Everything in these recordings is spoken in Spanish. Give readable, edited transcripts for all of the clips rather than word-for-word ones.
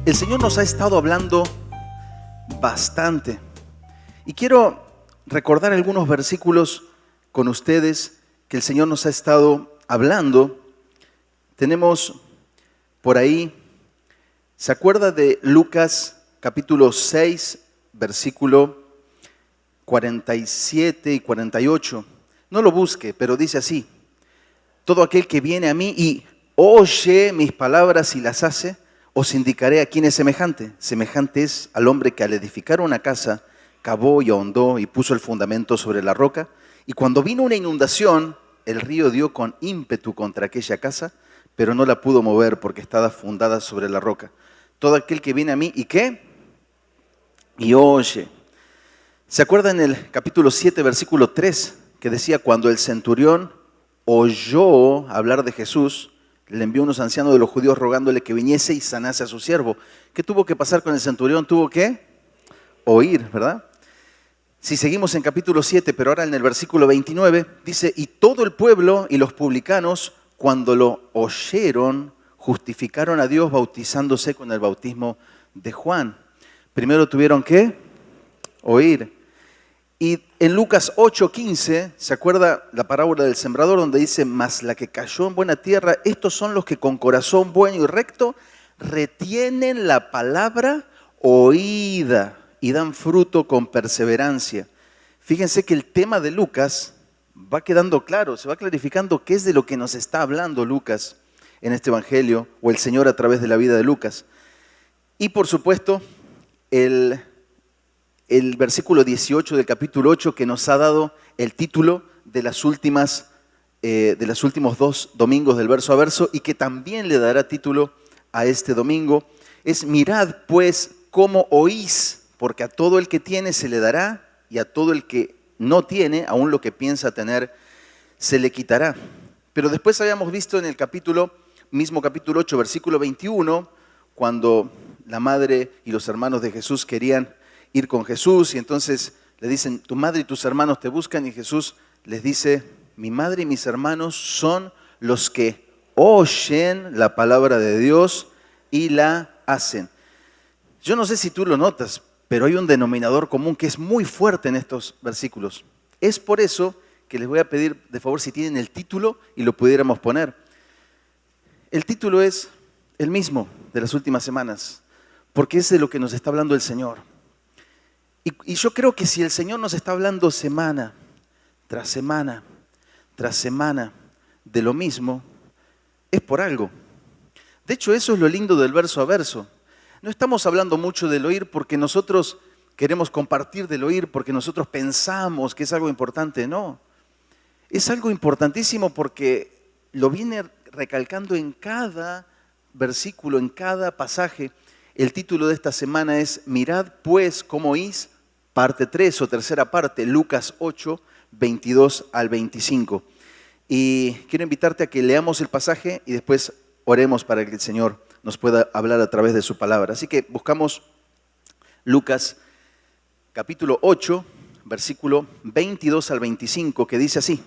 El Señor nos ha estado hablando bastante y quiero recordar algunos versículos con ustedes que el Señor nos ha estado hablando. Tenemos por ahí, ¿se acuerda de Lucas capítulo 6, versículo 47 y 48? No lo busque, pero dice así: todo aquel que viene a mí y oye mis palabras y las hace, os indicaré a quién es semejante. Semejante es al hombre que al edificar una casa, cavó y ahondó y puso el fundamento sobre la roca. Y cuando vino una inundación, el río dio con ímpetu contra aquella casa, pero no la pudo mover porque estaba fundada sobre la roca. Todo aquel que viene a mí, ¿y qué? Y oye. ¿Se acuerdan en el capítulo 7, versículo 3, que decía: cuando el centurión oyó hablar de Jesús, le envió unos ancianos de los judíos rogándole que viniese y sanase a su siervo? ¿Qué tuvo que pasar con el centurión? Tuvo que oír, ¿verdad? Si seguimos en capítulo 7, pero ahora en el versículo 29, dice: y todo el pueblo y los publicanos, cuando lo oyeron, justificaron a Dios bautizándose con el bautismo de Juan. Primero tuvieron que oír. Y en Lucas 8:15, ¿se acuerda la parábola del sembrador donde dice: mas la que cayó en buena tierra, estos son los que con corazón bueno y recto retienen la palabra oída y dan fruto con perseverancia? Fíjense que el tema de Lucas va quedando claro, se va clarificando qué es de lo que nos está hablando Lucas en este evangelio, o el Señor a través de la vida de Lucas. Y por supuesto, el versículo 18 del capítulo 8, que nos ha dado el título de los últimos dos domingos del verso a verso, y que también le dará título a este domingo, es: mirad pues cómo oís, porque a todo el que tiene se le dará, y a todo el que no tiene, aún lo que piensa tener, se le quitará. Pero después habíamos visto en el mismo capítulo 8, versículo 21, cuando la madre y los hermanos de Jesús querían ir con Jesús, y entonces le dicen: tu madre y tus hermanos te buscan, y Jesús les dice: mi madre y mis hermanos son los que oyen la palabra de Dios y la hacen. Yo no sé si tú lo notas, pero hay un denominador común que es muy fuerte en estos versículos. Es por eso que les voy a pedir de favor si tienen el título y lo pudiéramos poner. El título es el mismo de las últimas semanas, porque es de lo que nos está hablando el Señor. Y yo creo que si el Señor nos está hablando semana tras semana tras semana de lo mismo, es por algo. De hecho, eso es lo lindo del verso a verso. No estamos hablando mucho del oír porque nosotros queremos compartir del oír, porque nosotros pensamos que es algo importante. No, es algo importantísimo porque lo viene recalcando en cada versículo, en cada pasaje. El título de esta semana es: mirad pues cómo oís, parte 3 o tercera parte, Lucas 8, 22 al 25. Y quiero invitarte a que leamos el pasaje y después oremos para que el Señor nos pueda hablar a través de su palabra. Así que buscamos Lucas capítulo 8, versículo 22 al 25, que dice así: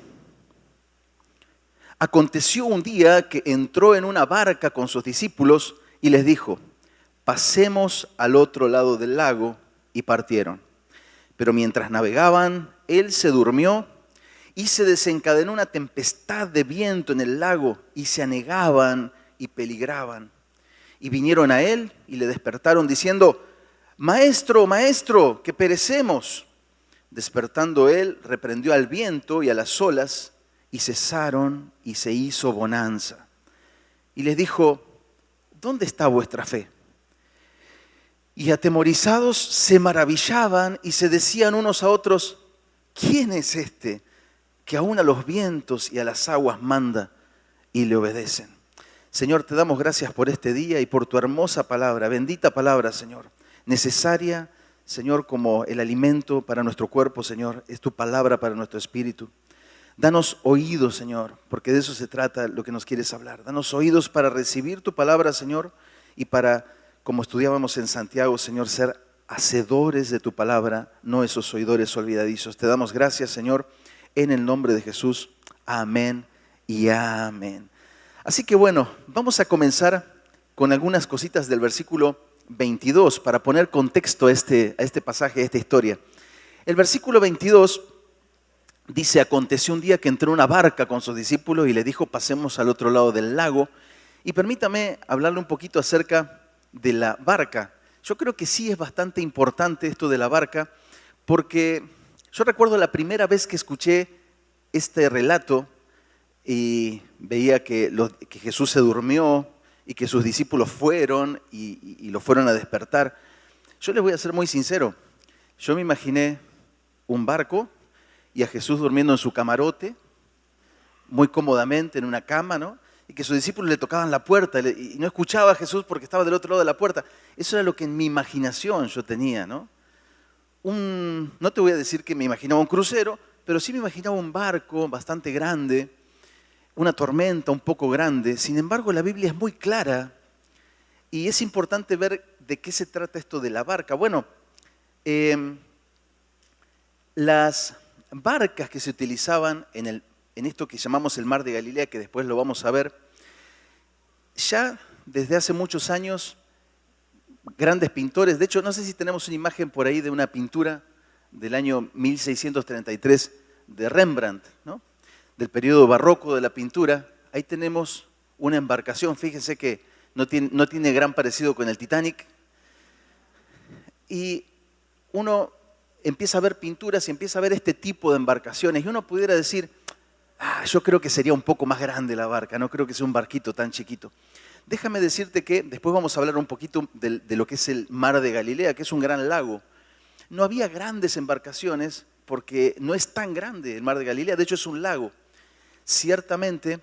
aconteció un día que entró en una barca con sus discípulos y les dijo: pasemos al otro lado del lago, y partieron. Pero mientras navegaban, él se durmió y se desencadenó una tempestad de viento en el lago, y se anegaban y peligraban. Y vinieron a él y le despertaron diciendo: maestro, maestro, que perecemos. Despertando él, reprendió al viento y a las olas, y cesaron, y se hizo bonanza. Y les dijo: ¿dónde está vuestra fe? Y atemorizados se maravillaban y se decían unos a otros: ¿quién es este que aún a los vientos y a las aguas manda y le obedecen? Señor, te damos gracias por este día y por tu hermosa palabra, bendita palabra, Señor, necesaria, Señor, como el alimento para nuestro cuerpo, Señor, es tu palabra para nuestro espíritu. Danos oídos, Señor, porque de eso se trata lo que nos quieres hablar. Danos oídos para recibir tu palabra, Señor, y para, como estudiábamos en Santiago, Señor, ser hacedores de tu palabra, no esos oidores olvidadizos. Te damos gracias, Señor, en el nombre de Jesús. Amén y amén. Así que bueno, vamos a comenzar con algunas cositas del versículo 22 para poner contexto a este pasaje, a esta historia. El versículo 22 dice: aconteció un día que entró una barca con sus discípulos y le dijo: pasemos al otro lado del lago. Y permítame hablarle un poquito acerca de la barca. Yo creo que sí es bastante importante esto de la barca, porque yo recuerdo la primera vez que escuché este relato y veía que Jesús se durmió y que sus discípulos fueron y lo fueron a despertar. Yo les voy a ser muy sincero, yo me imaginé un barco y a Jesús durmiendo en su camarote, muy cómodamente en una cama, ¿no? Y que sus discípulos le tocaban la puerta y no escuchaba a Jesús porque estaba del otro lado de la puerta. Eso era lo que en mi imaginación yo tenía, ¿no? No te voy a decir que me imaginaba un crucero, pero sí me imaginaba un barco bastante grande, una tormenta un poco grande. Sin embargo, la Biblia es muy clara y es importante ver de qué se trata esto de la barca. Bueno, las barcas que se utilizaban en esto que llamamos el Mar de Galilea, que después lo vamos a ver, ya desde hace muchos años, grandes pintores, de hecho, no sé si tenemos una imagen por ahí de una pintura del año 1633 de Rembrandt, ¿no? Del periodo barroco de la pintura. Ahí tenemos una embarcación, fíjense que no tiene gran parecido con el Titanic. Y uno empieza a ver pinturas y empieza a ver este tipo de embarcaciones. Y uno pudiera decir: yo creo que sería un poco más grande la barca, no creo que sea un barquito tan chiquito. Déjame decirte que después vamos a hablar un poquito de lo que es el Mar de Galilea, que es un gran lago. No había grandes embarcaciones porque no es tan grande el Mar de Galilea, de hecho es un lago. Ciertamente,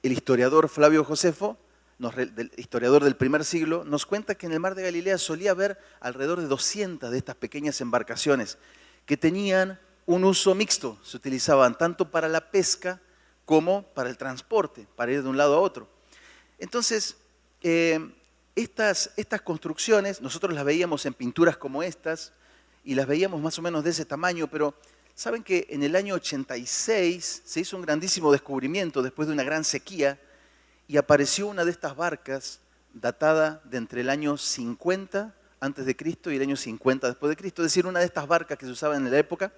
el historiador Flavio Josefo, historiador del primer siglo, nos cuenta que en el Mar de Galilea solía haber alrededor de 200 de estas pequeñas embarcaciones que tenían un uso mixto. Se utilizaban tanto para la pesca como para el transporte, para ir de un lado a otro. Entonces, estas construcciones, nosotros las veíamos en pinturas como estas y las veíamos más o menos de ese tamaño, pero saben que en el año 86 se hizo un grandísimo descubrimiento después de una gran sequía y apareció una de estas barcas datada de entre el año 50 antes de Cristo y el año 50 después de Cristo, es decir, una de estas barcas que se usaban en la época,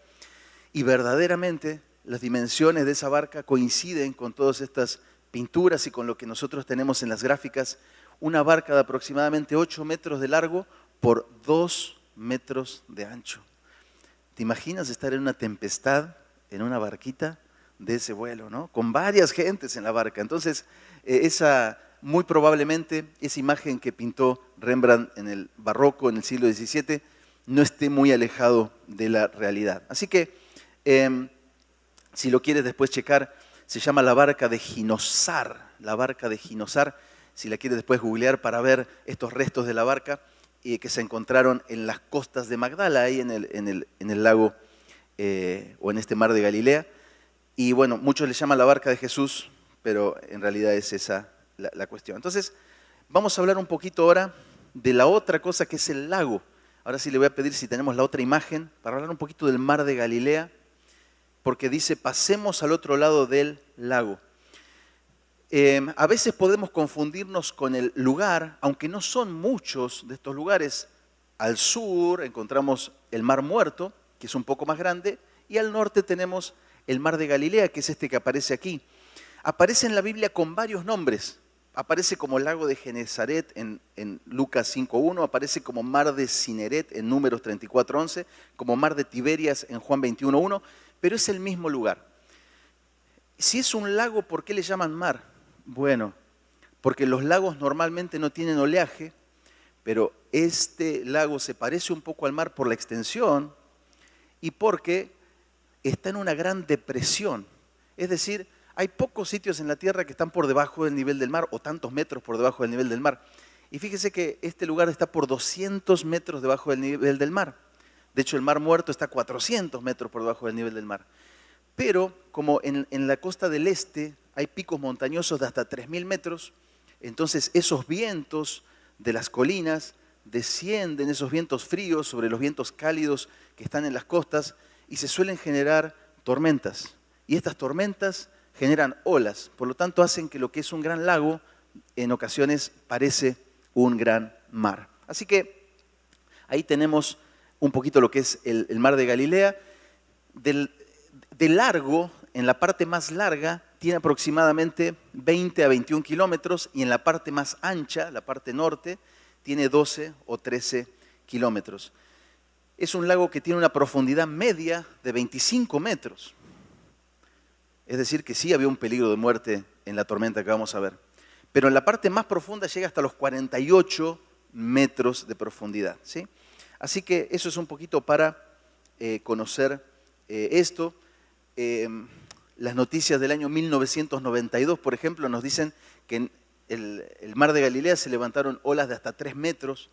y verdaderamente las dimensiones de esa barca coinciden con todas estas pinturas y con lo que nosotros tenemos en las gráficas. Una barca de aproximadamente 8 metros de largo por 2 metros de ancho. ¿Te imaginas estar en una tempestad, en una barquita de ese vuelo, ¿no? Con varias gentes en la barca. Entonces, muy probablemente esa imagen que pintó Rembrandt en el barroco, en el siglo XVII, no esté muy alejado de la realidad. Así que, si lo quieres después checar, se llama la barca de Ginosar. La barca de Ginosar, si la quieres después googlear para ver estos restos de la barca que se encontraron en las costas de Magdala, ahí en el lago o en este mar de Galilea. Y bueno, muchos le llaman la barca de Jesús, pero en realidad es esa la cuestión. Entonces, vamos a hablar un poquito ahora de la otra cosa que es el lago. Ahora sí le voy a pedir si tenemos la otra imagen para hablar un poquito del mar de Galilea, porque dice: pasemos al otro lado del lago. A veces podemos confundirnos con el lugar, aunque no son muchos de estos lugares. Al sur encontramos el Mar Muerto, que es un poco más grande, y al norte tenemos el Mar de Galilea, que es este que aparece aquí. Aparece en la Biblia con varios nombres. Aparece como lago de Genesaret en Lucas 5.1, aparece como mar de Cineret en Números 34.11, como mar de Tiberias en Juan 21.1, pero es el mismo lugar. Si es un lago, ¿por qué le llaman mar? Bueno, porque los lagos normalmente no tienen oleaje, pero este lago se parece un poco al mar por la extensión y porque está en una gran depresión. Es decir, hay pocos sitios en la tierra que están por debajo del nivel del mar o tantos metros por debajo del nivel del mar. Y fíjese que este lugar está por 200 metros debajo del nivel del mar. De hecho, el Mar Muerto está a 400 metros por debajo del nivel del mar. Pero como en la costa del este hay picos montañosos de hasta 3.000 metros, entonces esos vientos de las colinas descienden, esos vientos fríos sobre los vientos cálidos que están en las costas, y se suelen generar tormentas. Y estas tormentas generan olas, por lo tanto hacen que lo que es un gran lago en ocasiones parece un gran mar. Así que ahí tenemos un poquito lo que es el mar de Galilea. De largo, en la parte más larga, tiene aproximadamente 20 a 21 kilómetros y en la parte más ancha, la parte norte, tiene 12 o 13 kilómetros. Es un lago que tiene una profundidad media de 25 metros. Es decir, que sí había un peligro de muerte en la tormenta que vamos a ver. Pero en la parte más profunda llega hasta los 48 metros de profundidad, ¿sí? Así que eso es un poquito para conocer esto. Las noticias del año 1992, por ejemplo, nos dicen que en el mar de Galilea se levantaron olas de hasta 3 metros,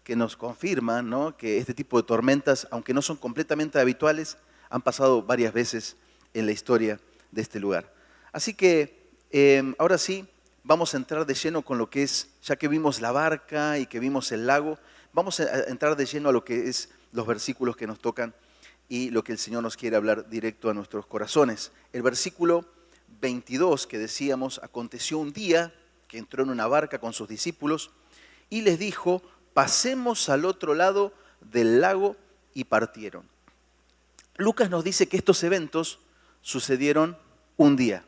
que nos confirman, ¿no?, que este tipo de tormentas, aunque no son completamente habituales, han pasado varias veces en la historia de este lugar. Así que ahora sí, vamos a entrar de lleno con lo que es, ya que vimos la barca y que vimos el lago, vamos a entrar de lleno a lo que es los versículos que nos tocan y lo que el Señor nos quiere hablar directo a nuestros corazones. El versículo 22 que decíamos: aconteció un día que entró en una barca con sus discípulos y les dijo: pasemos al otro lado del lago, y partieron. Lucas nos dice que estos eventos sucedieron un día.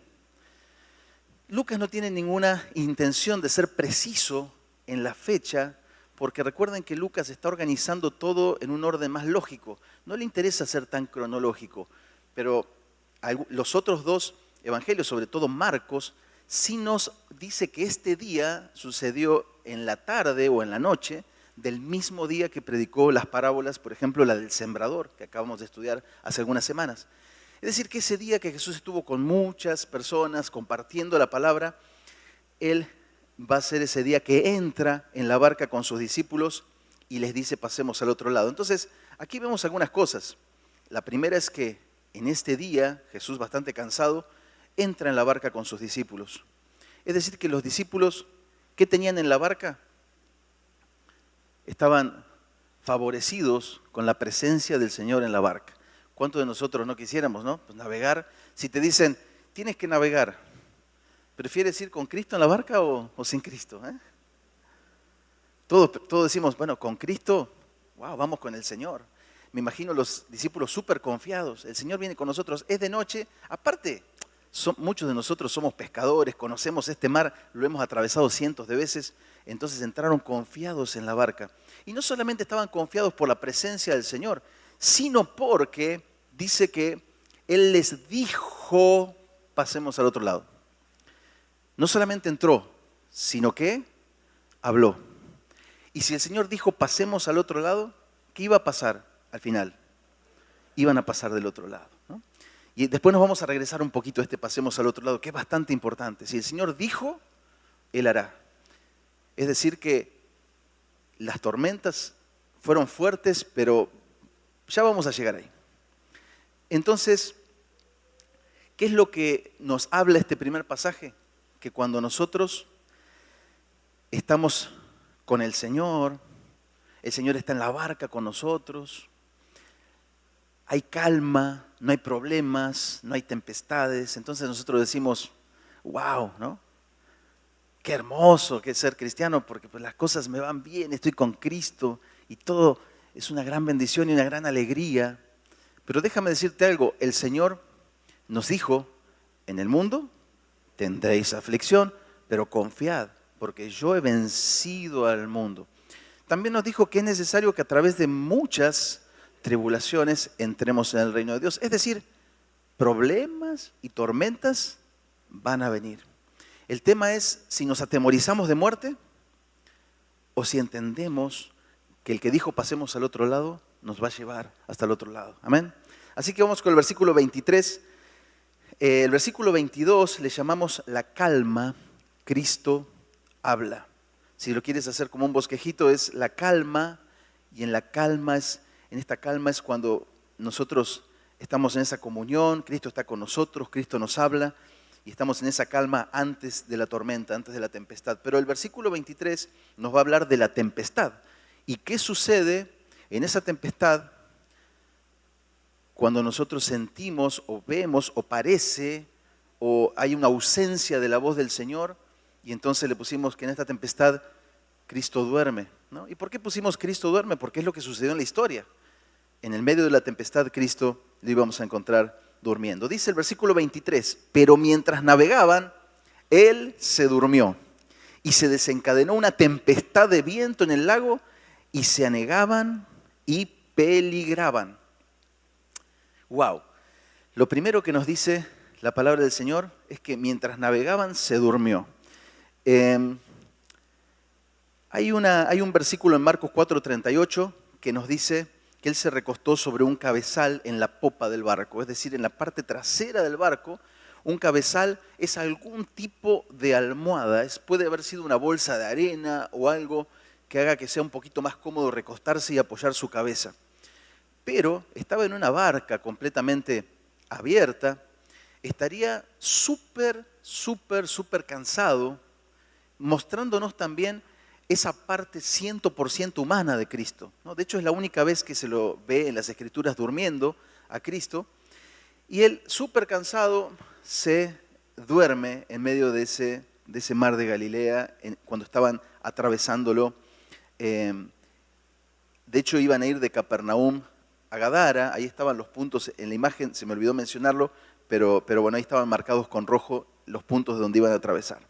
Lucas no tiene ninguna intención de ser preciso en la fecha, porque recuerden que Lucas está organizando todo en un orden más lógico. No le interesa ser tan cronológico, pero los otros dos evangelios, sobre todo Marcos, sí nos dice que este día sucedió en la tarde o en la noche del mismo día que predicó las parábolas, por ejemplo, la del sembrador, que acabamos de estudiar hace algunas semanas. Es decir, que ese día que Jesús estuvo con muchas personas compartiendo la palabra, Él va a ser ese día que entra en la barca con sus discípulos y les dice: pasemos al otro lado. Entonces, aquí vemos algunas cosas. La primera es que en este día, Jesús, bastante cansado, entra en la barca con sus discípulos. Es decir, que los discípulos, ¿qué tenían en la barca? Estaban favorecidos con la presencia del Señor en la barca. ¿Cuántos de nosotros no quisiéramos, no? Pues navegar. Si te dicen, tienes que navegar, ¿prefieres ir con Cristo en la barca o sin Cristo? Todos decimos, bueno, con Cristo, wow, vamos con el Señor. Me imagino los discípulos súper confiados. El Señor viene con nosotros, es de noche. Aparte, muchos de nosotros somos pescadores, conocemos este mar, lo hemos atravesado cientos de veces. Entonces entraron confiados en la barca. Y no solamente estaban confiados por la presencia del Señor, sino porque dice que Él les dijo: pasemos al otro lado. No solamente entró, sino que habló. Y si el Señor dijo: pasemos al otro lado, ¿qué iba a pasar al final? Iban a pasar del otro lado, ¿no? Y después nos vamos a regresar un poquito a este pasemos al otro lado, que es bastante importante. Si el Señor dijo, Él hará. Es decir que las tormentas fueron fuertes, pero ya vamos a llegar ahí. Entonces, ¿qué es lo que nos habla este primer pasaje? Que cuando nosotros estamos con el Señor está en la barca con nosotros, hay calma, no hay problemas, no hay tempestades. Entonces nosotros decimos, wow, ¿no? Qué hermoso que es ser cristiano, porque pues las cosas me van bien, estoy con Cristo y todo es una gran bendición y una gran alegría. Pero déjame decirte algo, el Señor nos dijo: en el mundo tendréis aflicción, pero confiad, porque yo he vencido al mundo. También nos dijo que es necesario que a través de muchas tribulaciones entremos en el reino de Dios. Es decir, problemas y tormentas van a venir. El tema es si nos atemorizamos de muerte o si entendemos que el que dijo pasemos al otro lado nos va a llevar hasta el otro lado. Amén. Así que vamos con el versículo 23. El versículo 22 le llamamos la calma. Cristo habla. Si lo quieres hacer como un bosquejito, es la calma, y en esta calma es cuando nosotros estamos en esa comunión, Cristo está con nosotros, Cristo nos habla, y estamos en esa calma antes de la tormenta, antes de la tempestad. Pero el versículo 23 nos va a hablar de la tempestad. ¿Y qué sucede en esa tempestad cuando nosotros sentimos o vemos o parece o hay una ausencia de la voz del Señor? Y entonces le pusimos que en esta tempestad Cristo duerme, ¿no? ¿Y por qué pusimos Cristo duerme? Porque es lo que sucedió en la historia. En el medio de la tempestad, Cristo lo íbamos a encontrar durmiendo. Dice el versículo 23, pero mientras navegaban, Él se durmió y se desencadenó una tempestad de viento en el lago y se anegaban y peligraban. Wow. Lo primero que nos dice la palabra del Señor es que mientras navegaban se durmió. Hay un versículo en Marcos 4:38 que nos dice que Él se recostó sobre un cabezal en la popa del barco, es decir, en la parte trasera del barco. Un cabezal es algún tipo de almohada, puede haber sido una bolsa de arena o algo que haga que sea un poquito más cómodo recostarse y apoyar su cabeza. Pero estaba en una barca completamente abierta, estaría súper cansado, mostrándonos también esa parte 100% humana de Cristo, ¿no? De hecho, es la única vez que se lo ve en las Escrituras durmiendo a Cristo. Y él, súper cansado, se duerme en medio de ese mar de Galilea cuando estaban atravesándolo. De hecho, iban a ir de Capernaum a Gadara. Ahí estaban los puntos en la imagen, se me olvidó mencionarlo, pero bueno, ahí estaban marcados con rojo los puntos de donde iban a atravesar.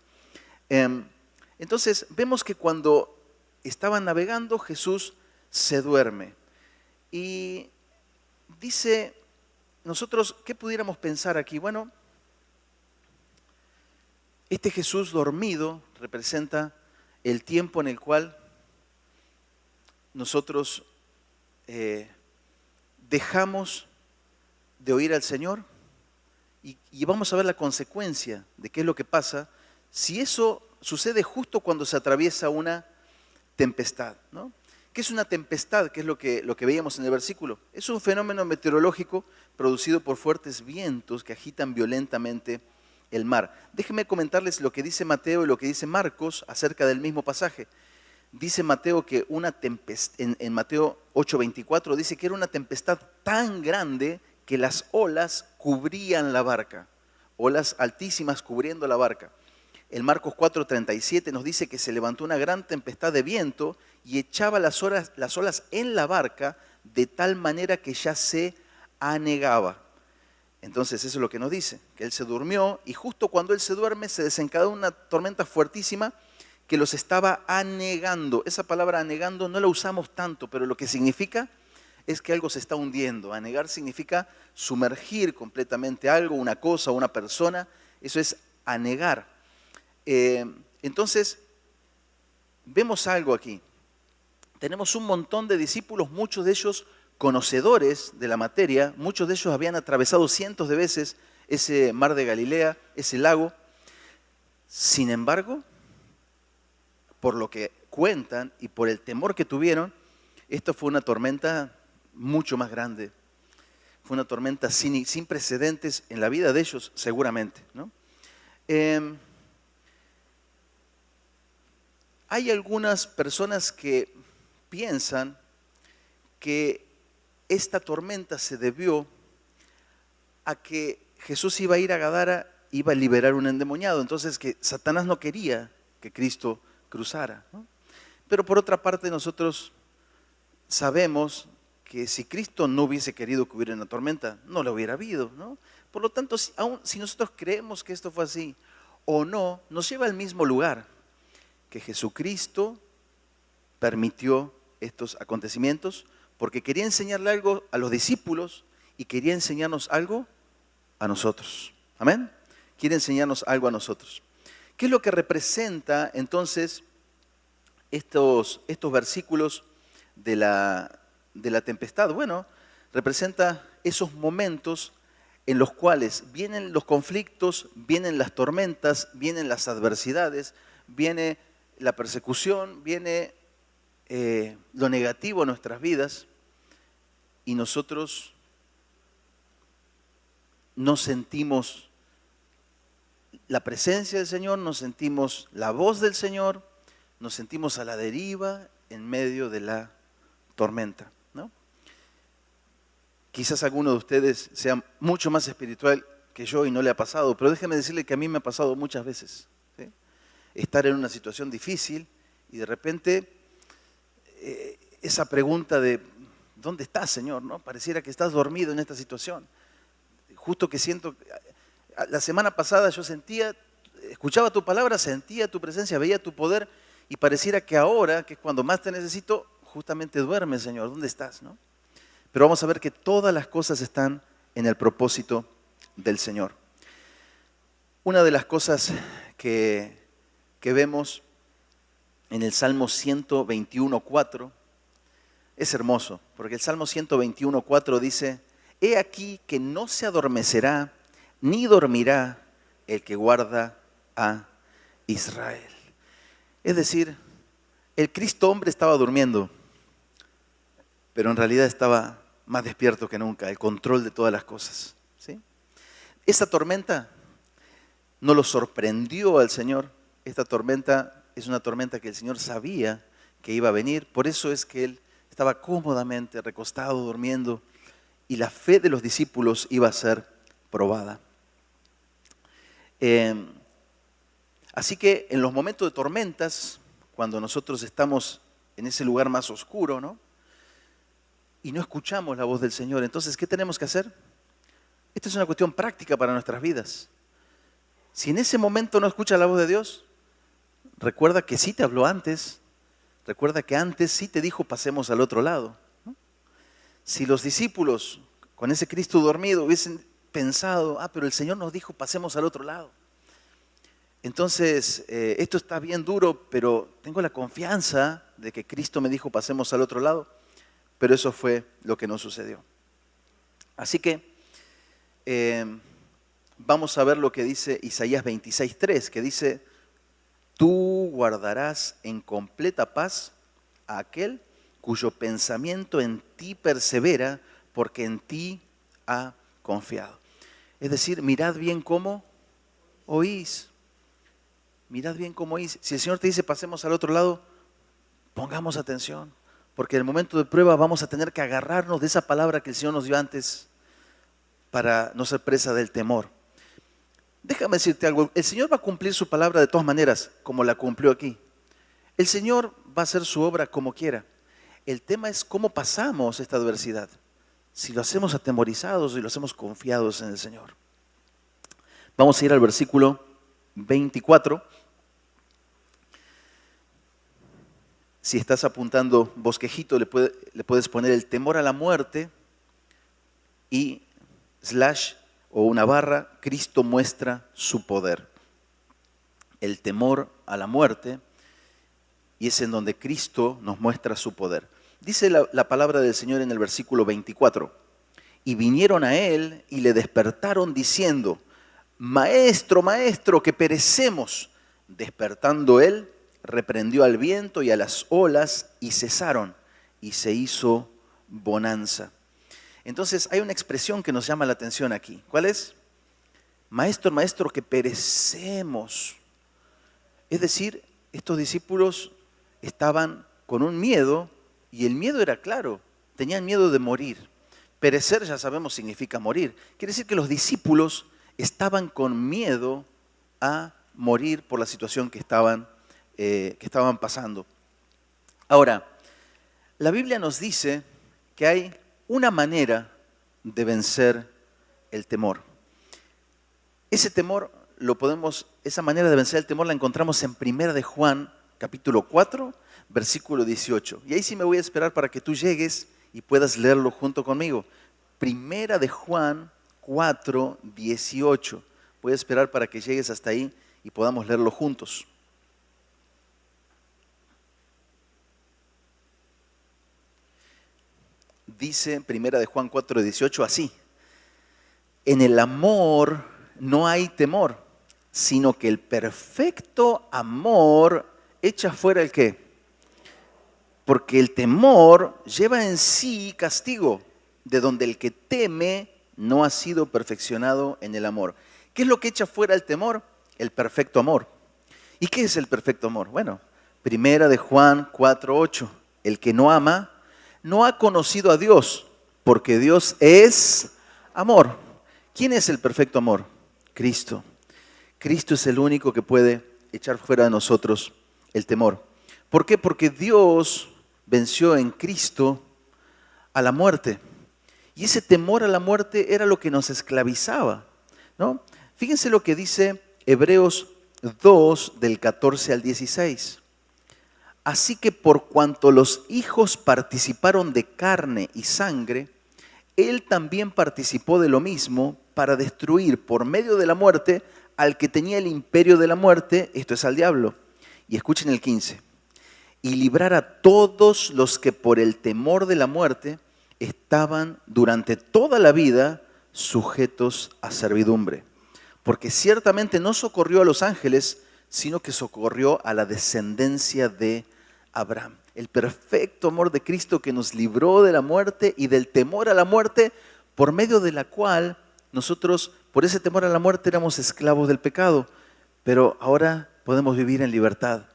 Entonces, vemos que cuando estaban navegando, Jesús se duerme. Y dice, nosotros, ¿qué pudiéramos pensar aquí? Bueno, este Jesús dormido representa el tiempo en el cual nosotros dejamos de oír al Señor y vamos a ver la consecuencia de qué es lo que pasa si eso sucede justo cuando se atraviesa una tempestad, ¿no? ¿Qué es una tempestad? ¿Qué es lo que veíamos en el versículo? Es un fenómeno meteorológico producido por fuertes vientos que agitan violentamente el mar. Déjenme comentarles lo que dice Mateo y lo que dice Marcos acerca del mismo pasaje. Dice Mateo que una tempestad, en Mateo 8:24 dice que era una tempestad tan grande que las olas cubrían la barca, olas altísimas cubriendo la barca. En Marcos 4:37 nos dice que se levantó una gran tempestad de viento y echaba las olas en la barca de tal manera que ya se anegaba. Entonces eso es lo que nos dice, que Él se durmió y justo cuando Él se duerme se desencadenó una tormenta fuertísima que los estaba anegando. Esa palabra anegando no la usamos tanto, pero lo que significa es que algo se está hundiendo. Anegar significa sumergir completamente algo, una cosa, una persona. Eso es anegar. Entonces, vemos algo aquí. Tenemos un montón de discípulos, muchos de ellos conocedores de la materia, muchos de ellos habían atravesado cientos de veces ese mar de Galilea, ese lago. Sin embargo, por lo que cuentan y por el temor que tuvieron, esto fue una tormenta mucho más grande. Fue una tormenta sin precedentes en la vida de ellos, seguramente, ¿no? Hay algunas personas que piensan que esta tormenta se debió a que Jesús iba a ir a Gadara, iba a liberar un endemoniado, entonces que Satanás no quería que Cristo cruzara, ¿no? Pero por otra parte nosotros sabemos que si Cristo no hubiese querido que hubiera una tormenta, no la hubiera habido, ¿no? Por lo tanto, aun si nosotros creemos que esto fue así o no, nos lleva al mismo lugar, que Jesucristo permitió estos acontecimientos porque quería enseñarle algo a los discípulos y quería enseñarnos algo a nosotros. ¿Amén? Quiere enseñarnos algo a nosotros. ¿Qué es lo que representa entonces estos versículos de la tempestad? Bueno, representa esos momentos en los cuales vienen los conflictos, vienen las tormentas, vienen las adversidades, viene la persecución, viene lo negativo en nuestras vidas y nosotros no sentimos la presencia del Señor, no sentimos la voz del Señor, nos sentimos a la deriva en medio de la tormenta, ¿no? Quizás alguno de ustedes sea mucho más espiritual que yo y no le ha pasado, pero déjeme decirle que a mí me ha pasado muchas veces, ¿sí? Estar en una situación difícil Y de repente, esa pregunta de, ¿dónde estás, Señor? ¿No? Pareciera que estás dormido en esta situación. Justo que siento, la semana pasada yo sentía, escuchaba tu palabra, sentía tu presencia, veía tu poder y pareciera que ahora, que es cuando más te necesito, justamente duermes, Señor. ¿Dónde estás? ¿No? Pero vamos a ver que todas las cosas están en el propósito del Señor. Una de las cosas que vemos en el Salmo 121.4 es hermoso, porque el Salmo 121.4 dice: he aquí que no se adormecerá ni dormirá el que guarda a Israel. Es decir, el Cristo hombre estaba durmiendo, pero en realidad estaba más despierto que nunca, el control de todas las cosas, ¿sí? Esa tormenta no lo sorprendió al Señor. Esta tormenta es una tormenta que el Señor sabía que iba a venir, por eso es que Él estaba cómodamente recostado, durmiendo, y la fe de los discípulos iba a ser probada. Así que en los momentos de tormentas, cuando nosotros estamos en ese lugar más oscuro, ¿no? Y no escuchamos la voz del Señor, entonces, ¿qué tenemos que hacer? Esta es una cuestión práctica para nuestras vidas. Si en ese momento no escuchas la voz de Dios, recuerda que sí te habló antes, recuerda que antes sí te dijo pasemos al otro lado, ¿no? Si los discípulos con ese Cristo dormido hubiesen pensado, pero el Señor nos dijo pasemos al otro lado. Entonces, esto está bien duro, pero tengo la confianza de que Cristo me dijo pasemos al otro lado, pero eso fue lo que no sucedió. Así que vamos a ver lo que dice Isaías 26.3, que dice: tú guardarás en completa paz a aquel cuyo pensamiento en ti persevera, porque en ti ha confiado. Es decir, mirad bien cómo oís. Mirad bien cómo oís. Si el Señor te dice pasemos al otro lado, pongamos atención, porque en el momento de prueba vamos a tener que agarrarnos de esa palabra que el Señor nos dio antes para no ser presa del temor. Déjame decirte algo, el Señor va a cumplir su palabra de todas maneras, como la cumplió aquí. El Señor va a hacer su obra como quiera. El tema es cómo pasamos esta adversidad. Si lo hacemos atemorizados y lo hacemos confiados en el Señor. Vamos a ir al versículo 24. Si estás apuntando bosquejito, le puedes poner el temor a la muerte y / o una barra, Cristo muestra su poder. El temor a la muerte, y es en donde Cristo nos muestra su poder. Dice la palabra del Señor en el versículo 24: y vinieron a él y le despertaron diciendo: maestro, maestro, que perecemos. Despertando él, reprendió al viento y a las olas, y cesaron, y se hizo bonanza. Entonces hay una expresión que nos llama la atención aquí. ¿Cuál es? Maestro, maestro, que perecemos. Es decir, estos discípulos estaban con un miedo, y el miedo era claro, tenían miedo de morir. Perecer, ya sabemos, significa morir. Quiere decir que los discípulos estaban con miedo a morir por la situación que estaban pasando. Ahora, la Biblia nos dice que hay una manera de vencer el temor. Ese temor esa manera de vencer el temor la encontramos en 1 de Juan, capítulo 4, versículo 18. Y ahí sí me voy a esperar para que tú llegues y puedas leerlo junto conmigo. 1 de Juan 4, 18. Voy a esperar para que llegues hasta ahí y podamos leerlo juntos. Dice 1 de Juan 4, 18 así: en el amor no hay temor, sino que el perfecto amor echa fuera el ¿qué? Porque el temor lleva en sí castigo, de donde el que teme no ha sido perfeccionado en el amor. ¿Qué es lo que echa fuera el temor? El perfecto amor. ¿Y qué es el perfecto amor? Bueno, 1 de Juan 4, 8. El que no ama no ha conocido a Dios, porque Dios es amor. ¿Quién es el perfecto amor? Cristo. Cristo es el único que puede echar fuera de nosotros el temor. ¿Por qué? Porque Dios venció en Cristo a la muerte. Y ese temor a la muerte era lo que nos esclavizaba, ¿no? Fíjense lo que dice Hebreos 2, del 14 al 16. Así que por cuanto los hijos participaron de carne y sangre, Él también participó de lo mismo para destruir por medio de la muerte al que tenía el imperio de la muerte, esto es al diablo. Y escuchen el 15. Y librar a todos los que por el temor de la muerte estaban durante toda la vida sujetos a servidumbre. Porque ciertamente no socorrió a los ángeles, sino que socorrió a la descendencia de Abraham. El perfecto amor de Cristo que nos libró de la muerte y del temor a la muerte, por medio de la cual nosotros, por ese temor a la muerte, éramos esclavos del pecado. Pero ahora podemos vivir en libertad,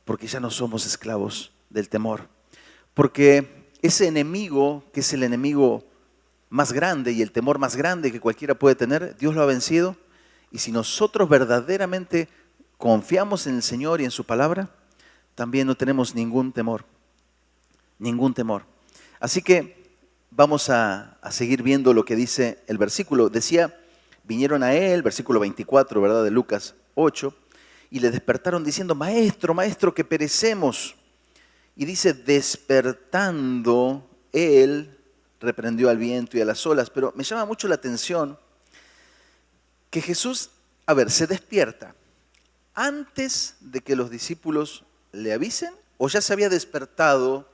porque ya no somos esclavos del temor. Porque ese enemigo, que es el enemigo más grande y el temor más grande que cualquiera puede tener, Dios lo ha vencido. Y si nosotros verdaderamente confiamos en el Señor y en su palabra, también no tenemos ningún temor. Ningún temor. Así que vamos a seguir viendo lo que dice el versículo. Decía, vinieron a él, versículo 24, ¿verdad? De Lucas 8, y le despertaron diciendo, maestro, maestro, que perecemos. Y dice, despertando, él reprendió al viento y a las olas. Pero me llama mucho la atención que Jesús, se despierta antes de que los discípulos le avisen, o ya se había despertado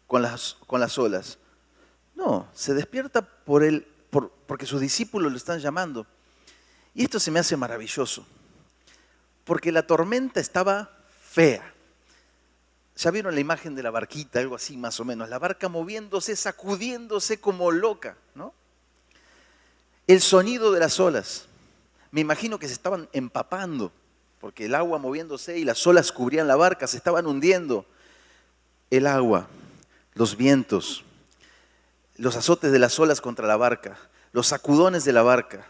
con las olas. No, se despierta porque sus discípulos lo están llamando. Y esto se me hace maravilloso, porque la tormenta estaba fea. ¿Ya vieron la imagen de la barquita? Algo así más o menos. La barca moviéndose, sacudiéndose como loca, ¿no? El sonido de las olas. Me imagino que se estaban empapando, porque el agua moviéndose y las olas cubrían la barca, se estaban hundiendo. El agua, los vientos, los azotes de las olas contra la barca, los sacudones de la barca.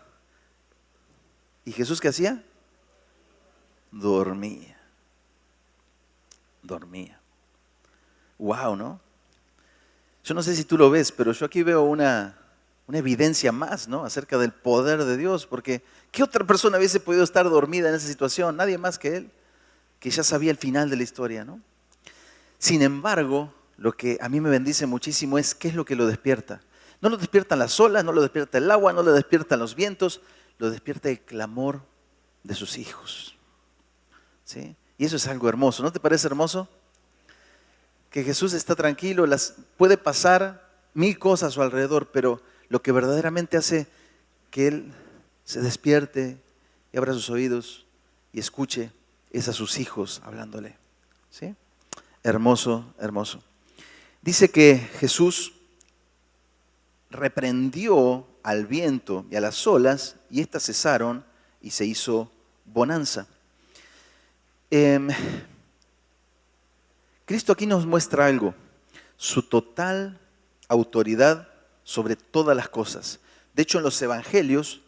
¿Y Jesús qué hacía? Dormía. Wow, ¿no? Yo no sé si tú lo ves, pero yo aquí veo una evidencia más, ¿no? Acerca del poder de Dios, porque ¿qué otra persona hubiese podido estar dormida en esa situación? Nadie más que él, que ya sabía el final de la historia, ¿no? Sin embargo, lo que a mí me bendice muchísimo es qué es lo que lo despierta. No lo despiertan las olas, no lo despierta el agua, no lo despiertan los vientos, lo despierta el clamor de sus hijos, ¿sí? Y eso es algo hermoso, ¿no te parece hermoso? Que Jesús está tranquilo, puede pasar 1000 cosas a su alrededor, pero lo que verdaderamente hace que Él se despierte y abra sus oídos y escuche es a sus hijos hablándole, ¿sí? Hermoso, hermoso. Dice que Jesús reprendió al viento y a las olas y éstas cesaron y se hizo bonanza. Cristo aquí nos muestra algo, su total autoridad sobre todas las cosas. De hecho, en los evangelios,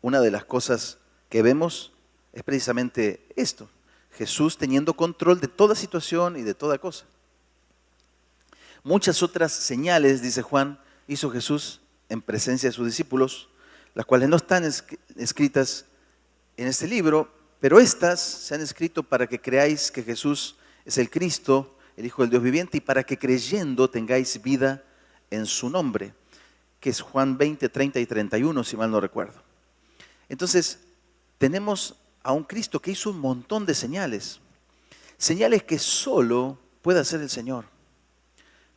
una de las cosas que vemos es precisamente esto, Jesús teniendo control de toda situación y de toda cosa. Muchas otras señales, dice Juan, hizo Jesús en presencia de sus discípulos, las cuales no están escritas en este libro, pero estas se han escrito para que creáis que Jesús es el Cristo, el Hijo del Dios viviente, y para que creyendo tengáis vida en su nombre, que es Juan 20, 30 y 31, si mal no recuerdo. Entonces, tenemos a un Cristo que hizo un montón de señales, señales que solo puede hacer el Señor.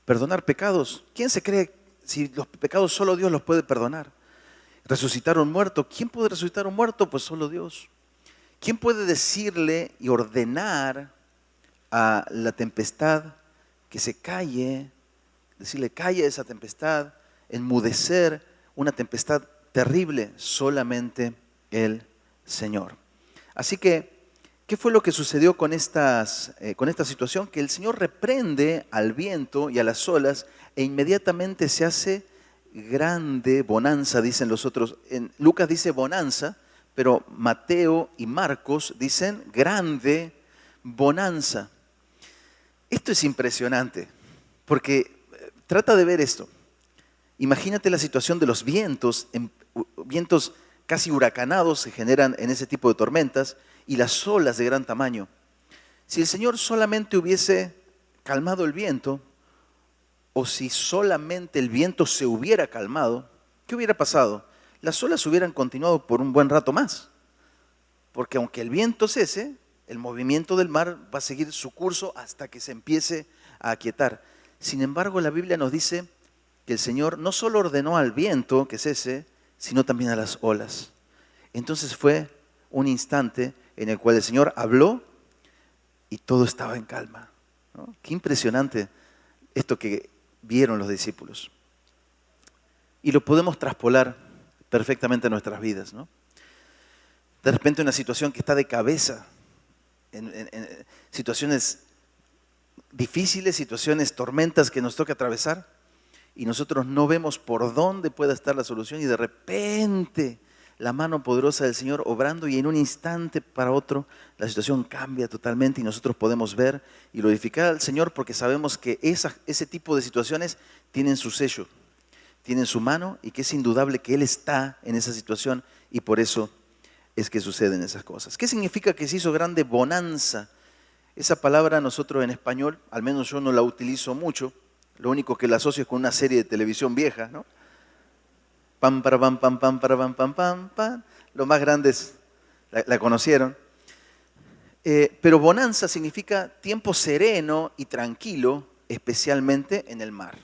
Perdonar pecados, ¿quién se cree si los pecados solo Dios los puede perdonar? Resucitar a un muerto, ¿quién puede resucitar a un muerto? Pues solo Dios. ¿Quién puede decirle y ordenar a la tempestad que se calle, decirle calle esa tempestad, enmudecer una tempestad terrible? Solamente el Señor. Así que, ¿qué fue lo que sucedió con esta situación? Que el Señor reprende al viento y a las olas e inmediatamente se hace grande bonanza, dicen los otros. En Lucas dice bonanza, pero Mateo y Marcos dicen grande bonanza. Esto es impresionante, porque trata de ver esto. Imagínate la situación de los vientos, vientos casi huracanados se generan en ese tipo de tormentas y las olas de gran tamaño. Si el Señor solamente hubiese calmado el viento, o si solamente el viento se hubiera calmado, ¿qué hubiera pasado? Las olas hubieran continuado por un buen rato más, porque aunque el viento cese, el movimiento del mar va a seguir su curso hasta que se empiece a aquietar. Sin embargo, la Biblia nos dice que el Señor no solo ordenó al viento que cese, sino también a las olas. Entonces fue un instante en el cual el Señor habló y todo estaba en calma, ¿no? Qué impresionante esto que vieron los discípulos. Y lo podemos traspolar perfectamente a nuestras vidas, ¿no? De repente una situación que está de cabeza, en situaciones difíciles, situaciones, tormentas que nos toca atravesar, y nosotros no vemos por dónde pueda estar la solución, y de repente la mano poderosa del Señor obrando, y en un instante para otro la situación cambia totalmente y nosotros podemos ver y glorificar al Señor, porque sabemos que ese tipo de situaciones tienen su sello, tienen su mano, y que es indudable que Él está en esa situación, y por eso es que suceden esas cosas. ¿Qué significa que se hizo grande bonanza? Esa palabra nosotros en español, al menos yo no la utilizo mucho, lo único que la asocio es con una serie de televisión vieja, ¿no? Pam, para, pam, pam, pam, para, pam, pam, pam, pam. Los más grandes la conocieron. Pero bonanza significa tiempo sereno y tranquilo, especialmente en el mar.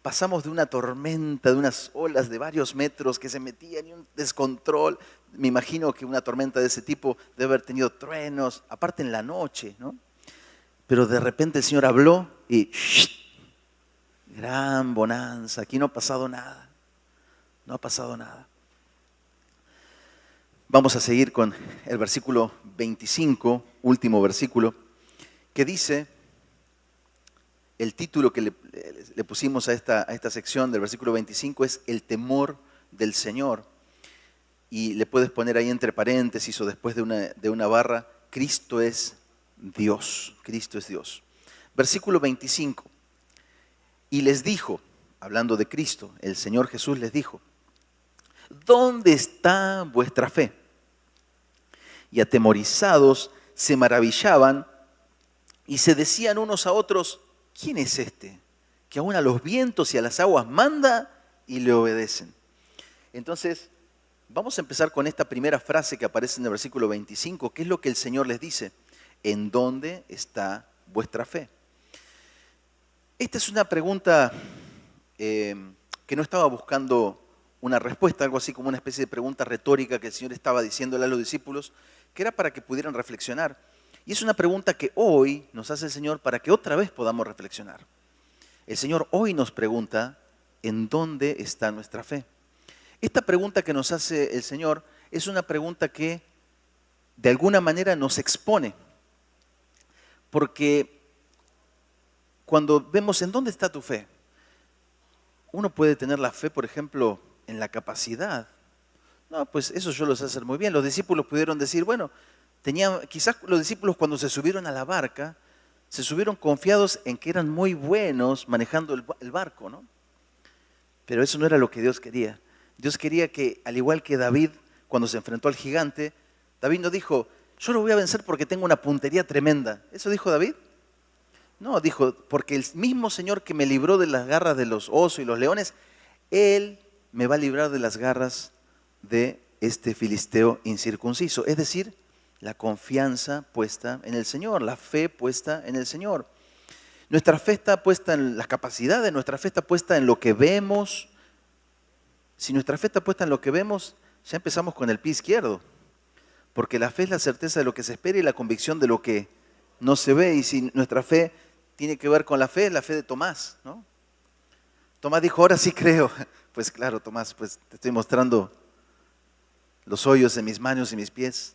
Pasamos de una tormenta, de unas olas de varios metros que se metían y un descontrol. Me imagino que una tormenta de ese tipo debe haber tenido truenos, aparte en la noche, ¿no? Pero de repente el Señor habló y gran bonanza, aquí no ha pasado nada, no ha pasado nada. Vamos a seguir con el versículo 25, último versículo, que dice, el título que le pusimos a esta sección del versículo 25 es el temor del Señor. Y le puedes poner ahí entre paréntesis o después de una barra, Cristo es Dios, Cristo es Dios. Versículo 25, y les dijo, hablando de Cristo, el Señor Jesús les dijo, ¿dónde está vuestra fe? Y atemorizados se maravillaban y se decían unos a otros, ¿quién es este? Que aún a los vientos y a las aguas manda y le obedecen. Entonces, vamos a empezar con esta primera frase que aparece en el versículo 25, que es lo que el Señor les dice, ¿en dónde está vuestra fe? Esta es una pregunta que no estaba buscando una respuesta, algo así como una especie de pregunta retórica que el Señor estaba diciéndole a los discípulos, que era para que pudieran reflexionar. Y es una pregunta que hoy nos hace el Señor para que otra vez podamos reflexionar. El Señor hoy nos pregunta, ¿en dónde está nuestra fe? Esta pregunta que nos hace el Señor es una pregunta que de alguna manera nos expone. Porque cuando vemos en dónde está tu fe, uno puede tener la fe, por ejemplo, en la capacidad. No, pues eso yo lo sé hacer muy bien. Los discípulos pudieron decir, bueno, quizás los discípulos cuando se subieron a la barca, se subieron confiados en que eran muy buenos manejando el barco, ¿no? Pero eso no era lo que Dios quería. Dios quería que, al igual que David, cuando se enfrentó al gigante, David no dijo, yo lo voy a vencer porque tengo una puntería tremenda. ¿Eso dijo David? No, dijo, porque el mismo Señor que me libró de las garras de los osos y los leones, Él me va a librar de las garras de este filisteo incircunciso. Es decir, la confianza puesta en el Señor, la fe puesta en el Señor. Nuestra fe está puesta en las capacidades, nuestra fe está puesta en lo que vemos. Si nuestra fe está puesta en lo que vemos, ya empezamos con el pie izquierdo. Porque la fe es la certeza de lo que se espera y la convicción de lo que no se ve. Y si nuestra fe tiene que ver con la fe, es la fe de Tomás, ¿no? Tomás dijo, ahora sí creo. Pues claro, Tomás, pues te estoy mostrando los hoyos en mis manos y mis pies,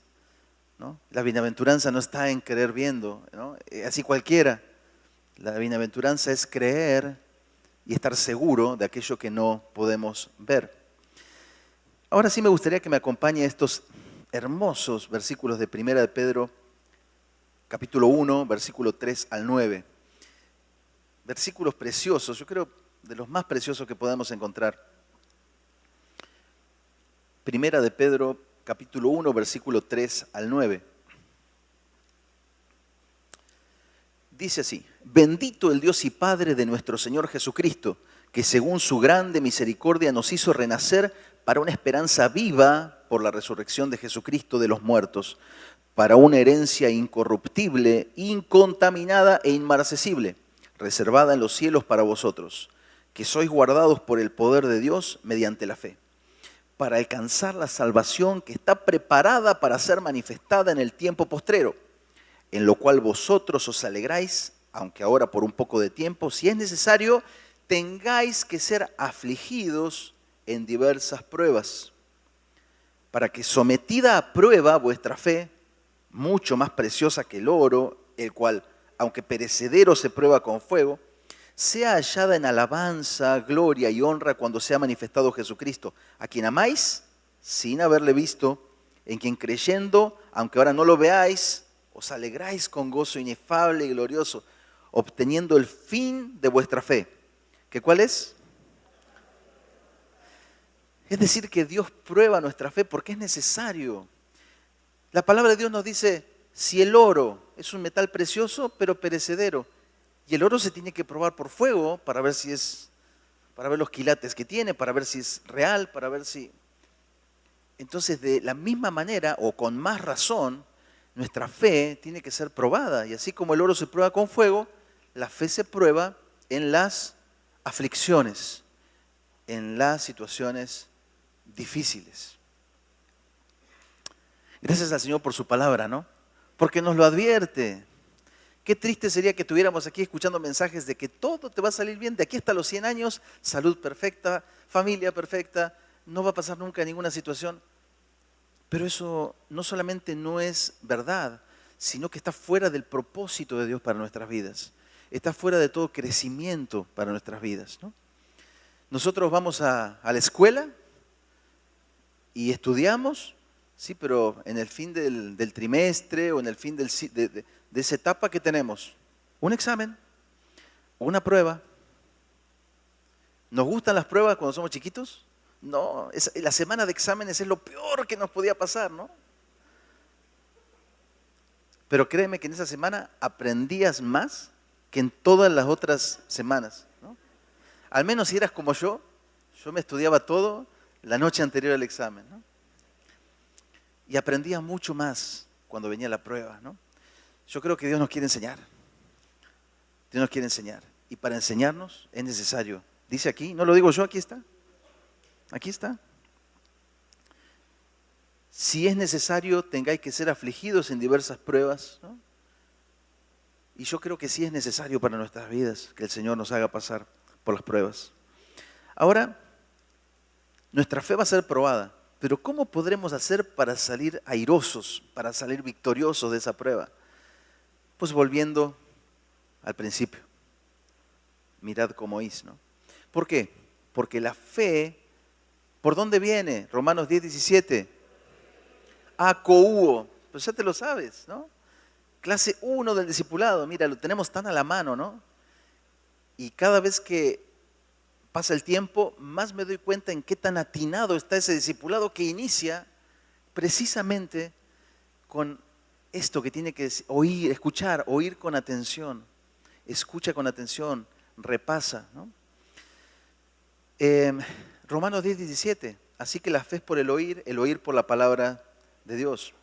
¿no? La bienaventuranza no está en creer viendo, ¿no? Así cualquiera. La bienaventuranza es creer y estar seguro de aquello que no podemos ver. Ahora sí me gustaría que me acompañe estos hermosos versículos de 1 de Pedro, capítulo 1, versículo 3 al 9. versículos preciosos, yo creo de los más preciosos que podemos encontrar. Primera de Pedro, capítulo 1, versículo 3 al 9. Dice así: bendito el Dios y Padre de nuestro Señor Jesucristo, que según su grande misericordia nos hizo renacer para una esperanza viva por la resurrección de Jesucristo de los muertos, para una herencia incorruptible, incontaminada e inmarcesible, reservada en los cielos para vosotros, que sois guardados por el poder de Dios mediante la fe, para alcanzar la salvación que está preparada para ser manifestada en el tiempo postrero, en lo cual vosotros os alegráis, aunque ahora por un poco de tiempo, si es necesario, tengáis que ser afligidos en diversas pruebas, para que sometida a prueba vuestra fe, mucho más preciosa que el oro, el cual, aunque perecedero se prueba con fuego, sea hallada en alabanza, gloria y honra cuando sea manifestado Jesucristo, a quien amáis sin haberle visto, en quien creyendo, aunque ahora no lo veáis, os alegráis con gozo inefable y glorioso, obteniendo el fin de vuestra fe. ¿Qué cuál es? Es decir, que Dios prueba nuestra fe porque es necesario. La palabra de Dios nos dice, si el oro es un metal precioso, pero perecedero, y el oro se tiene que probar por fuego para ver si es, para ver los quilates que tiene, para ver si es real, para ver si... Entonces, de la misma manera, o con más razón, nuestra fe tiene que ser probada. Y así como el oro se prueba con fuego, la fe se prueba en las aflicciones, en las situaciones difíciles. Gracias al Señor por su palabra, ¿no? Porque nos lo advierte. Qué triste sería que estuviéramos aquí escuchando mensajes de que todo te va a salir bien, de aquí hasta los 100 años, salud perfecta, familia perfecta, no va a pasar nunca ninguna situación. Pero eso no solamente no es verdad, sino que está fuera del propósito de Dios para nuestras vidas. Está fuera de todo crecimiento para nuestras vidas, ¿no? Nosotros vamos a la escuela y estudiamos, sí, pero en el fin del trimestre o en el fin de esa etapa que tenemos, un examen, una prueba. ¿Nos gustan las pruebas cuando somos chiquitos? No, la semana de exámenes es lo peor que nos podía pasar, ¿no? Pero créeme que en esa semana aprendías más que en todas las otras semanas, ¿no? Al menos si eras como yo me estudiaba todo la noche anterior al examen, ¿no? Y aprendía mucho más cuando venía la prueba, ¿no? Yo creo que Dios nos quiere enseñar. Dios nos quiere enseñar. Y para enseñarnos es necesario. Dice aquí, no lo digo yo, aquí está. Aquí está. Si es necesario, tengáis que ser afligidos en diversas pruebas, ¿no? Y yo creo que sí es necesario para nuestras vidas que el Señor nos haga pasar por las pruebas. Ahora, nuestra fe va a ser probada, pero ¿cómo podremos hacer para salir airosos, para salir victoriosos de esa prueba? Pues volviendo al principio. Mirad cómo oís, ¿no? ¿Por qué? Porque la fe, ¿por dónde viene? Romanos 10:17. Acouo, pues ya te lo sabes, ¿no? Clase 1 del discipulado, mira, lo tenemos tan a la mano, ¿no? Y cada vez que pasa el tiempo, más me doy cuenta en qué tan atinado está ese discipulado que inicia precisamente con esto que tiene que oír, escuchar, oír con atención. Escucha con atención, repasa, ¿no? Romanos 10:17. Así que la fe es por el oír por la palabra de Dios.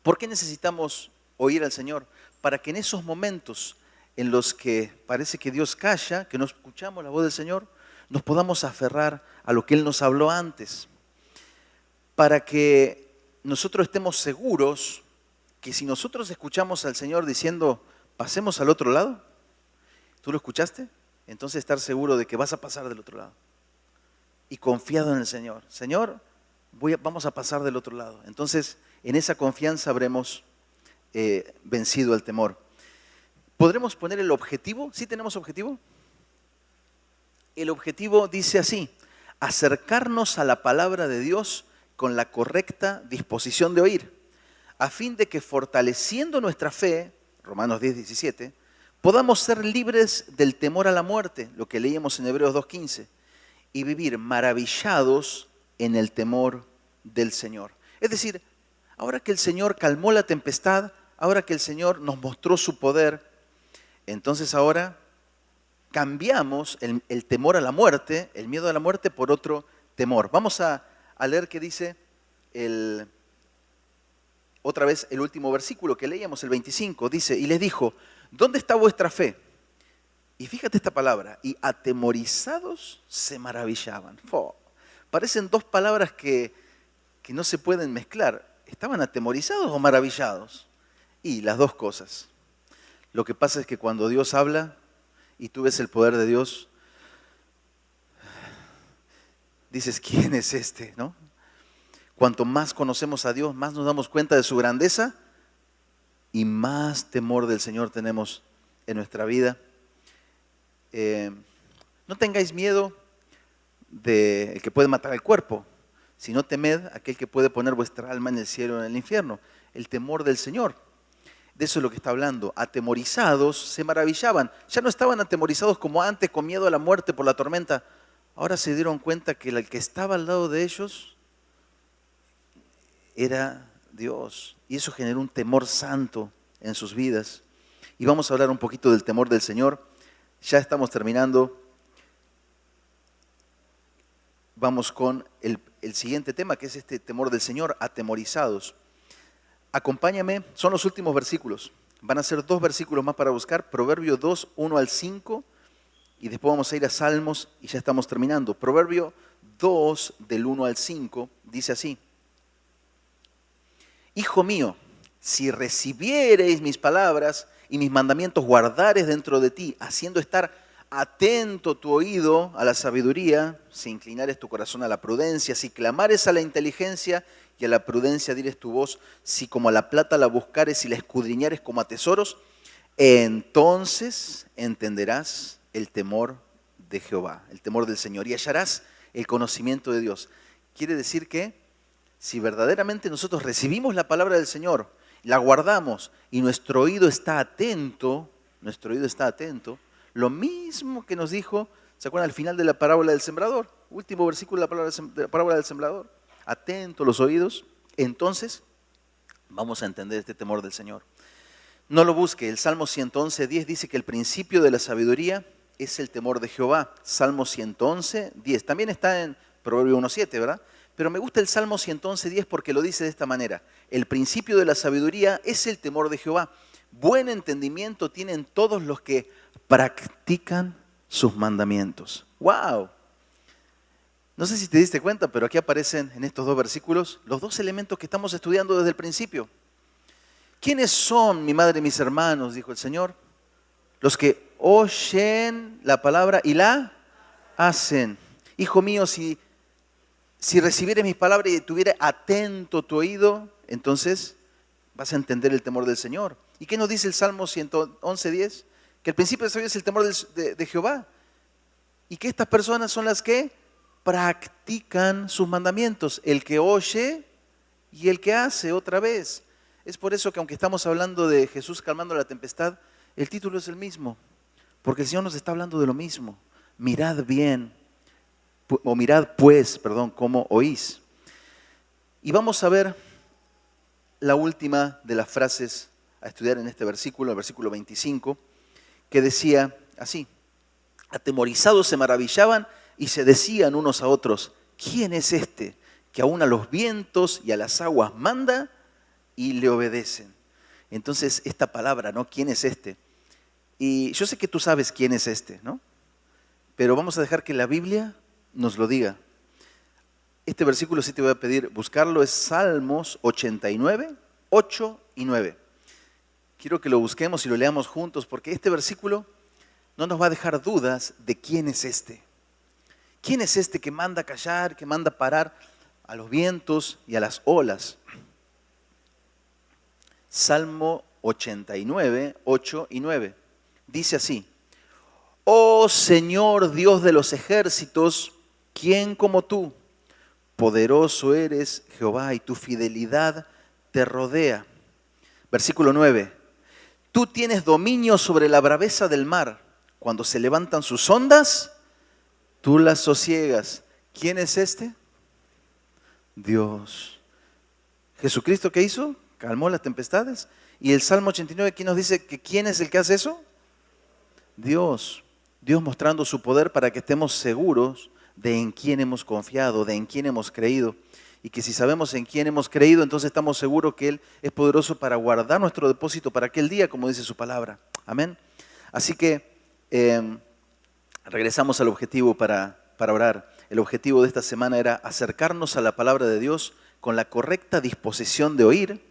¿Por qué necesitamos oír al Señor? Para que en esos momentos en los que parece que Dios calla, que no escuchamos la voz del Señor, nos podamos aferrar a lo que Él nos habló antes. Para que nosotros estemos seguros que si nosotros escuchamos al Señor diciendo, pasemos al otro lado, ¿tú lo escuchaste? Entonces estar seguro de que vas a pasar del otro lado. Y confiado en el Señor. Señor, vamos a pasar del otro lado. Entonces, en esa confianza habremos vencido el temor. ¿Podremos poner el objetivo? ¿Sí tenemos objetivo? El objetivo dice así: acercarnos a la palabra de Dios con la correcta disposición de oír, a fin de que fortaleciendo nuestra fe, Romanos 10:17, podamos ser libres del temor a la muerte, lo que leíamos en Hebreos 2:15, y vivir maravillados en el temor del Señor. Es decir, ahora que el Señor calmó la tempestad, ahora que el Señor nos mostró su poder, entonces ahora cambiamos el temor a la muerte, el miedo a la muerte, por otro temor. Vamos a leer qué dice otra vez el último versículo que leíamos, el 25. Dice, y les dijo, ¿dónde está vuestra fe? Y fíjate esta palabra, y atemorizados se maravillaban. Parecen dos palabras que no se pueden mezclar. ¿Estaban atemorizados o maravillados? Y las dos cosas. Lo que pasa es que cuando Dios habla y tú ves el poder de Dios, dices, ¿quién es este? ¿No? Cuanto más conocemos a Dios, más nos damos cuenta de su grandeza y más temor del Señor tenemos en nuestra vida. No tengáis miedo del que puede matar el cuerpo, sino temed aquel que puede poner vuestra alma en el cielo o en el infierno. El temor del Señor. De eso es lo que está hablando. Atemorizados se maravillaban. Ya no estaban atemorizados como antes, con miedo a la muerte por la tormenta. Ahora se dieron cuenta que el que estaba al lado de ellos era Dios. Y eso generó un temor santo en sus vidas. Y vamos a hablar un poquito del temor del Señor. Ya estamos terminando. Vamos con el siguiente tema, que es este temor del Señor, atemorizados. Acompáñame, son los últimos versículos. Van a ser 2 versículos más para buscar. Proverbio 2, 1 al 5. Y después vamos a ir a Salmos y ya estamos terminando. Proverbio 2, del 1 al 5, dice así. Hijo mío, si recibiereis mis palabras y mis mandamientos guardares dentro de ti, haciendo estar atento tu oído a la sabiduría, si inclinares tu corazón a la prudencia, si clamares a la inteligencia y a la prudencia dires tu voz, si como a la plata la buscares y la escudriñares como a tesoros, entonces entenderás el temor de Jehová, el temor del Señor, y hallarás el conocimiento de Dios. Quiere decir que si verdaderamente nosotros recibimos la palabra del Señor, la guardamos y nuestro oído está atento, lo mismo que nos dijo, ¿se acuerdan al final de la parábola del sembrador? Último versículo de la parábola del sembrador. Atento los oídos, entonces vamos a entender este temor del Señor. No lo busque, el Salmo 111:10 dice que el principio de la sabiduría es el temor de Jehová. Salmo 111:10. También está en Proverbio 1:7, ¿verdad? Pero me gusta el Salmo 111:10 porque lo dice de esta manera. El principio de la sabiduría es el temor de Jehová. Buen entendimiento tienen todos los que practican sus mandamientos. ¡Wow! No sé si te diste cuenta, pero aquí aparecen en estos 2 versículos los 2 elementos que estamos estudiando desde el principio. ¿Quiénes son, mi madre y mis hermanos? Dijo el Señor. Los que oyen la palabra y la hacen. Hijo mío, si recibieres mis palabras y tuviera atento tu oído, entonces vas a entender el temor del Señor. ¿Y qué nos dice el Salmo 111:10? Que el principio de sabiduría es el temor de Jehová. Y que estas personas son las que practican sus mandamientos. El que oye y el que hace otra vez. Es por eso que aunque estamos hablando de Jesús calmando la tempestad, el título es el mismo. Porque el Señor nos está hablando de lo mismo. Mirad bien. O mirad pues, cómo oís. Y vamos a ver la última de las frases a estudiar en este versículo, el versículo 25, que decía así: atemorizados se maravillaban y se decían unos a otros, ¿quién es este que aún a los vientos y a las aguas manda y le obedecen? Entonces esta palabra, ¿no? ¿Quién es este? Y yo sé que tú sabes quién es este, ¿no? Pero vamos a dejar que la Biblia nos lo diga. Este versículo sí te voy a pedir buscarlo, es Salmos 89, 8 y 9. Quiero que lo busquemos y lo leamos juntos porque este versículo no nos va a dejar dudas de quién es este. ¿Quién es este que manda callar, que manda parar a los vientos y a las olas? Salmo 89, 8 y 9. Dice así: Oh Señor Dios de los ejércitos, ¿quién como tú? Poderoso eres, Jehová, y tu fidelidad te rodea. Versículo 9. Tú tienes dominio sobre la braveza del mar. Cuando se levantan sus ondas, tú las sosiegas. ¿Quién es este? Dios. ¿Jesucristo qué hizo? Calmó las tempestades. Y el Salmo 89 aquí nos dice que ¿quién es el que hace eso? Dios. Dios mostrando su poder para que estemos seguros de en quién hemos confiado, de en quién hemos creído. Y que si sabemos en quién hemos creído, entonces estamos seguros que Él es poderoso para guardar nuestro depósito para aquel día, como dice su palabra. Amén. Así que regresamos al objetivo para orar. El objetivo de esta semana era acercarnos a la palabra de Dios con la correcta disposición de oír,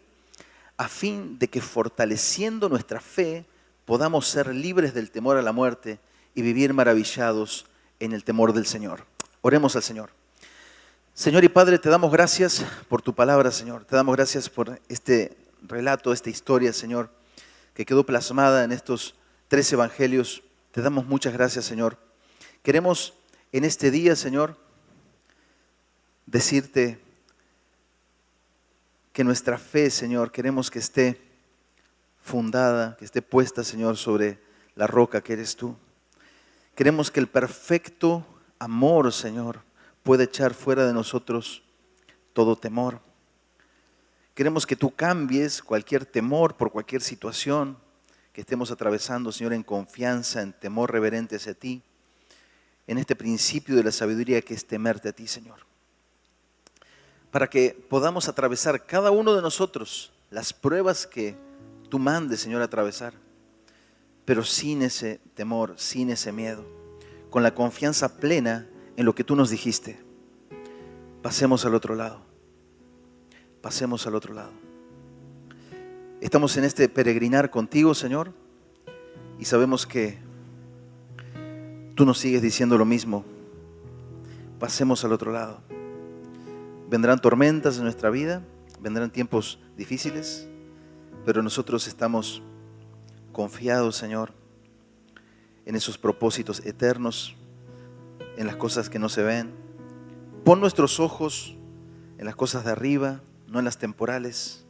a fin de que fortaleciendo nuestra fe podamos ser libres del temor a la muerte y vivir maravillados en el temor del Señor. Oremos al Señor. Señor y Padre, te damos gracias por tu palabra, Señor. Te damos gracias por este relato, esta historia, Señor, que quedó plasmada en estos 3 evangelios. Te damos muchas gracias, Señor. Queremos en este día, Señor, decirte que nuestra fe, Señor, queremos que esté fundada, que esté puesta, Señor, sobre la roca que eres tú. Queremos que el perfecto amor, Señor, pueda echar fuera de nosotros todo temor. Queremos que tú cambies cualquier temor por cualquier situación que estemos atravesando, Señor, en confianza, en temor reverente hacia ti, en este principio de la sabiduría que es temerte a ti, Señor. Para que podamos atravesar cada uno de nosotros las pruebas que tú mandes, Señor, a atravesar, pero sin ese temor, sin ese miedo, con la confianza plena en lo que tú nos dijiste. Pasemos al otro lado. Pasemos al otro lado. Estamos en este peregrinar contigo, Señor, y sabemos que tú nos sigues diciendo lo mismo. Pasemos al otro lado. Vendrán tormentas en nuestra vida, vendrán tiempos difíciles, pero nosotros estamos confiados, Señor, en esos propósitos eternos, en las cosas que no se ven. Pon nuestros ojos en las cosas de arriba, no en las temporales,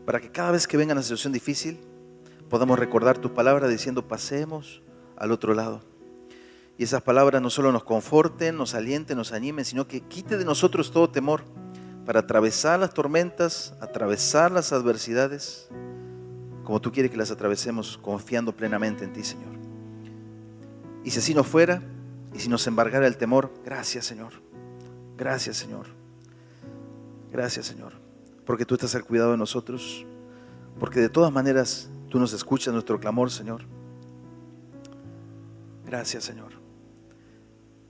para que cada vez que venga una situación difícil, podamos recordar tus palabras diciendo, pasemos al otro lado. Y esas palabras no solo nos conforten, nos alienten, nos animen, sino que quite de nosotros todo temor para atravesar las tormentas, atravesar las adversidades, como tú quieres que las atravesemos, confiando plenamente en ti, Señor. Y si así no fuera, y si nos embargara el temor, gracias, Señor. Gracias, Señor. Gracias, Señor, porque tú estás al cuidado de nosotros, porque de todas maneras tú nos escuchas nuestro clamor, Señor. Gracias, Señor.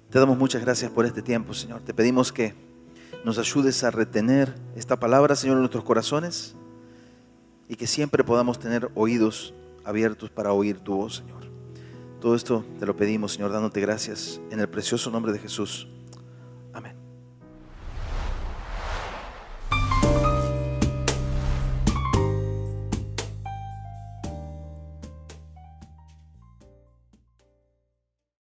Te damos muchas gracias por este tiempo, Señor. Te pedimos que nos ayudes a retener esta palabra, Señor, en nuestros corazones y que siempre podamos tener oídos abiertos para oír tu voz, Señor. Todo esto te lo pedimos, Señor, dándote gracias en el precioso nombre de Jesús.